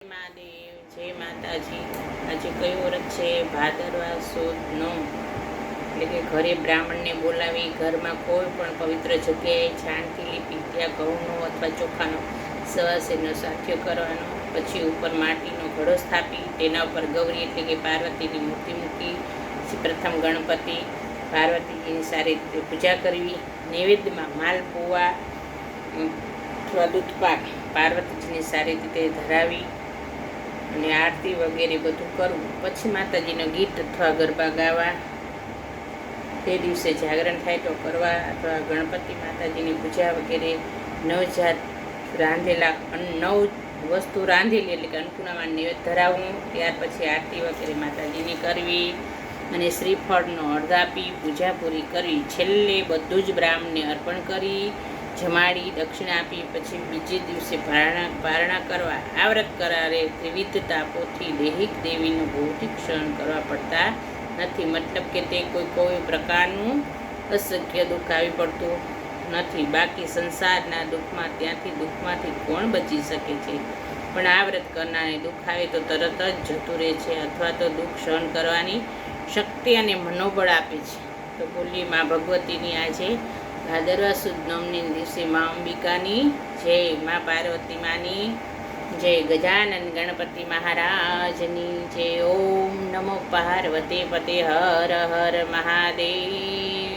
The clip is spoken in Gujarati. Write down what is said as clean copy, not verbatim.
મહાદેવ, જય માતાજી. આજે કયો વ્રત છે? ભાદરવા સુદ નોમ. એટલે કે ઘરે બ્રાહ્મણને બોલાવી ઘરમાં કોઈ પણ પવિત્ર જગ્યાએ છાણથી લીપી ત્યાં ઘઉંનો અથવા ચોખાનો સવાસેનો સાખ્યો કરવાનો. પછી ઉપર માટીનો ઘડો સ્થાપી તેના ઉપર ગૌરી એટલે કે પાર્વતીની મૂર્તિ મૂકી. પછી પ્રથમ ગણપતિ પાર્વતીજીની સારી રીતે પૂજા કરવી. નૈવેદ્યમાં માલપુઆ અથવા દૂધપાક પાર્વતીજીની સારી રીતે ધરાવી અને આરતી વગેરે બધું કરવું. પછી માતાજીનો ગીત અથવા ગરબા ગાવા. તે દિવસે જાગરણ થાય તો કરવા અથવા ગણપતિ માતાજીની પૂજા વગેરે. નવજાત રાંધેલા 9 વસ્તુ રાંધેલી એટલે કે અન્નપૂર્ણામાં નૈવેદ્ય ધરાવવું. ત્યાર પછી આરતી વગેરે માતાજીની કરવી અને શ્રીફળનો અર્ધ આપી પૂજા પૂરી કરવી. છેલ્લે બધું જ બ્રાહ્મણને અર્પણ કરી જમાડી દક્ષિણા આપી પછી બીજે દિવસે પારણા કરવા. આ વ્રત કરારે ત્રિવિધ તાપોથી દૈહિક દેવીનું ભૌતિક ક્ષણ કરવા પડતા નથી. મતલબ કે તે કોઈ પ્રકારનું અસખ્ય દુઃખ આવી પડતું નથી. બાકી સંસારના દુઃખમાંથી કોણ બચી શકે છે? પણ આ વ્રત કરનારને દુઃખ આવે તો તરત જ જતું રહે છે અથવા તો દુઃખ સહન કરવાની શક્તિ અને મનોબળ આપે છે. તો બોલીએ મા ભગવતીની આજે ભાદરવા સુદ નોમની દિવસે મા અંબિકાની જય, મા પાર્વતી માની જય, ગજાનન ગણપતિ મહારાજની જય. ઓમ નમો પાર્વતી પતે હર હર મહાદેવ.